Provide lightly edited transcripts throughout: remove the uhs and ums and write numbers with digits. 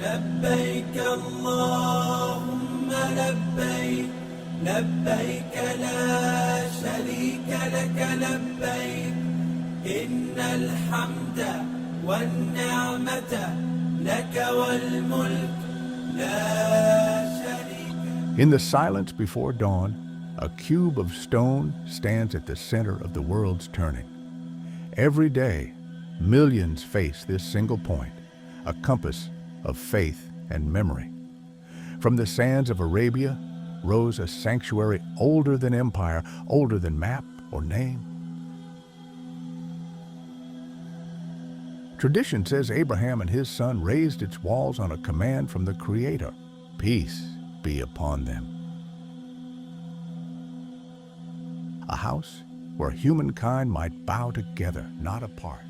لبيك اللهم لبيك لبيك لا شريك لك لبيك إن الحمد والنعمة لك والملك لا شريك. In the silence before dawn, a cube of stone stands at the center of the world's turning. Every day, millions face this single point, a compass of faith and memory. From the sands of Arabia rose a sanctuary older than empire, older than map or name. Tradition says Abraham and his son raised its walls on a command from the Creator, peace be upon them. A house where humankind might bow together, not apart.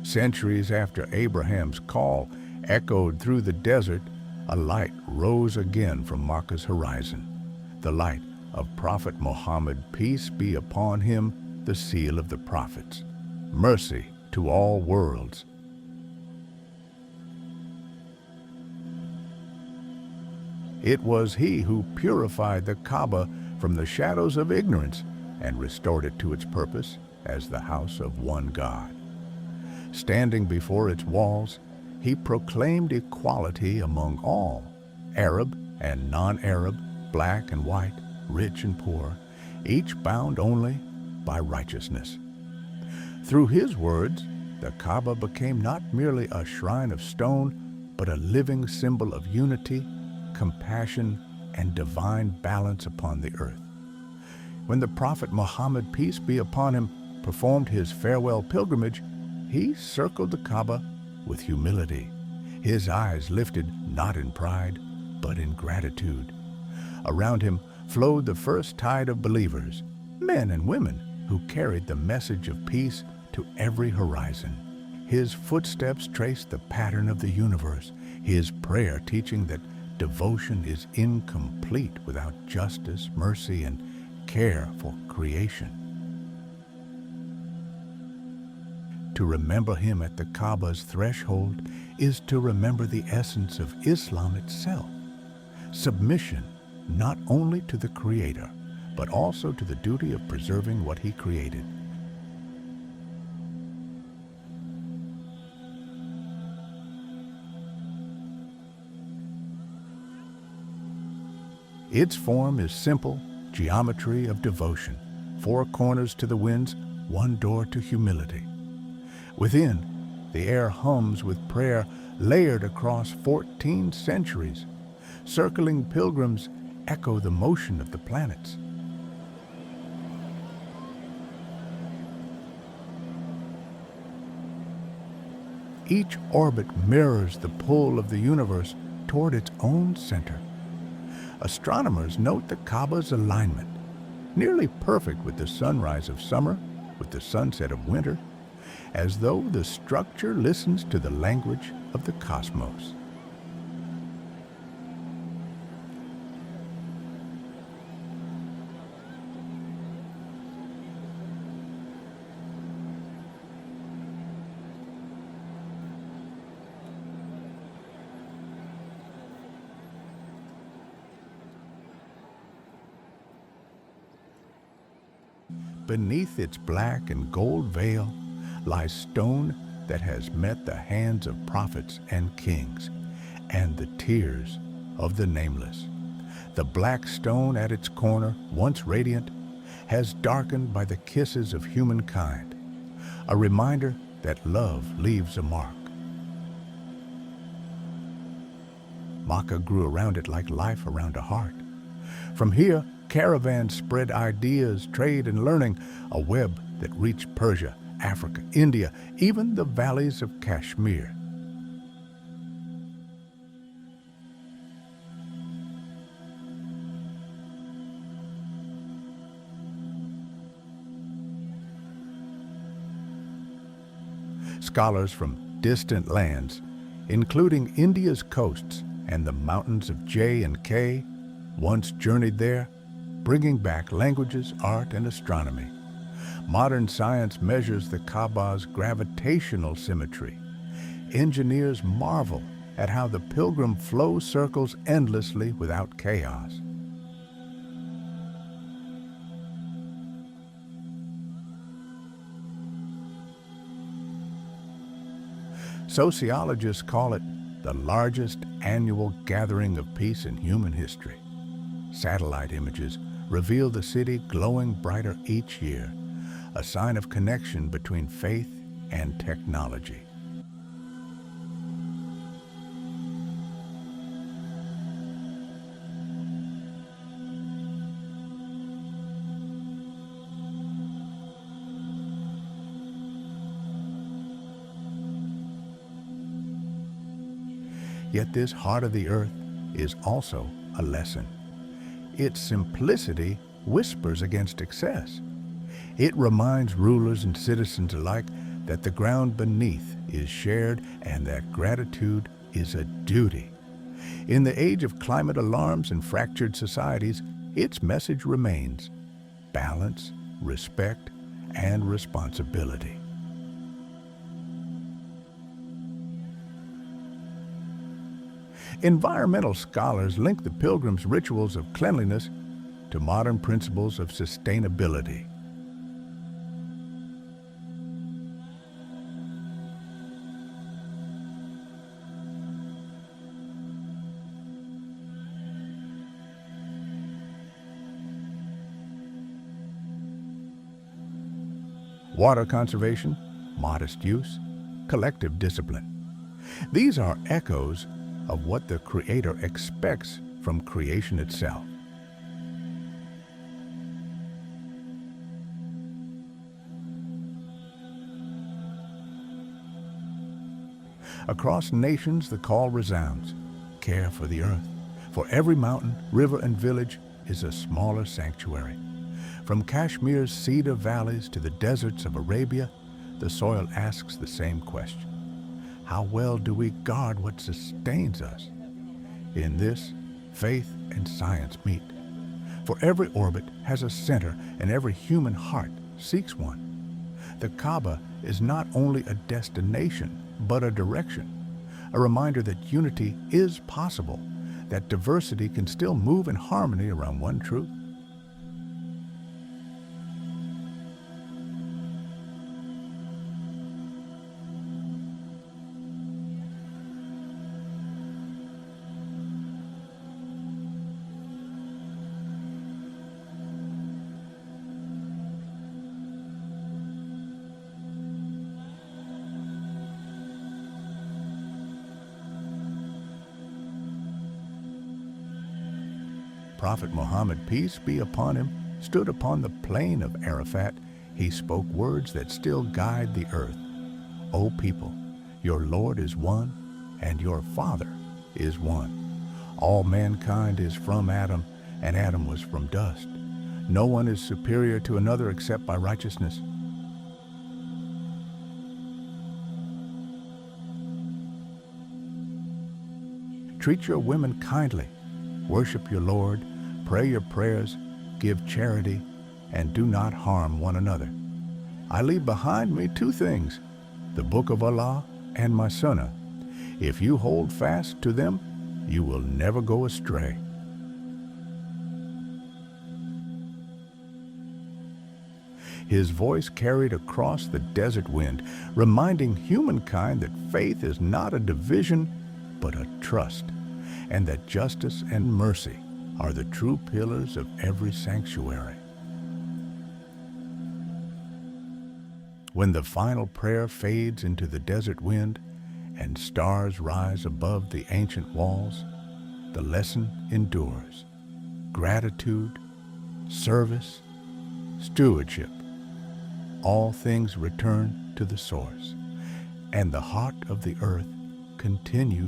Centuries after Abraham's call echoed through the desert, a light rose again from Makkah's horizon, the light of Prophet Muhammad, peace be upon him, the seal of the prophets, mercy to all worlds. It was he who purified the Kaaba from the shadows of ignorance and restored it to its purpose as the house of one God. Standing before its walls, he proclaimed equality among all, Arab and non-Arab, black and white, rich and poor, each bound only by righteousness. Through his words, the Kaaba became not merely a shrine of stone, but a living symbol of unity, compassion, and divine balance upon the earth. When the Prophet Muhammad, peace be upon him, performed his farewell pilgrimage, he circled the Kaaba with humility, his eyes lifted not in pride, but in gratitude. Around him flowed the first tide of believers, men and women who carried the message of peace to every horizon. His footsteps traced the pattern of the universe, his prayer teaching that devotion is incomplete without justice, mercy, and care for creation. To remember him at the Kaaba's threshold is to remember the essence of Islam itself, submission not only to the Creator, but also to the duty of preserving what he created. Its form is simple geometry of devotion, four corners to the winds, one door to humility. Within, the air hums with prayer layered across 14 centuries. Circling pilgrims echo the motion of the planets. Each orbit mirrors the pull of the universe toward its own center. Astronomers note the Kaaba's alignment, nearly perfect with the sunrise of summer, with the sunset of winter, as though the structure listens to the language of the cosmos. Beneath its black and gold veil lies stone that has met the hands of prophets and kings, and the tears of the nameless. The black stone at its corner, once radiant, has darkened by the kisses of humankind, a reminder that love leaves a mark. Makkah grew around it like life around a heart. From here, caravans spread ideas, trade, and learning, a web that reached Persia, Africa, India, even the valleys of Kashmir. Scholars from distant lands, including India's coasts and the mountains of J and K, once journeyed there, bringing back languages, art, and astronomy. Modern science measures the Kaaba's gravitational symmetry. engineers marvel at how the pilgrim flow circles endlessly without chaos. Sociologists call it the largest annual gathering of peace in human history. Satellite images reveal the city glowing brighter each year, a sign of connection between faith and technology. Yet this heart of the earth is also a lesson. Its simplicity whispers against excess. It reminds rulers and citizens alike that the ground beneath is shared and that gratitude is a duty. In the age of climate alarms and fractured societies, its message remains: balance, respect, and responsibility. Environmental scholars link the pilgrims' rituals of cleanliness to modern principles of sustainability. Water conservation, modest use, collective discipline. These are echoes of what the Creator expects from creation itself. Across nations, the call resounds: care for the earth. For every mountain, river, and village is a smaller sanctuary. From Kashmir's cedar valleys to the deserts of Arabia, the soil asks the same question: how well do we guard what sustains us? In this, faith and science meet. For every orbit has a center, and every human heart seeks one. The Kaaba is not only a destination, but a direction, a reminder that unity is possible, that diversity can still move in harmony around one truth. Prophet Muhammad, peace be upon him, stood upon the plain of Arafat. He spoke words that still guide the earth. O people, your Lord is one, and your Father is one. All mankind is from Adam, and Adam was from dust. No one is superior to another except by righteousness. Treat your women kindly. Worship your Lord, pray your prayers, give charity, and do not harm one another. I leave behind me two things, the Book of Allah and my Sunnah. If you hold fast to them, you will never go astray. His voice carried across the desert wind, reminding humankind that faith is not a division, but a trust, and that justice and mercy are the true pillars of every sanctuary. When the final prayer fades into the desert wind and stars rise above the ancient walls, the lesson endures. Gratitude, service, stewardship, all things return to the source, and the heart of the earth continues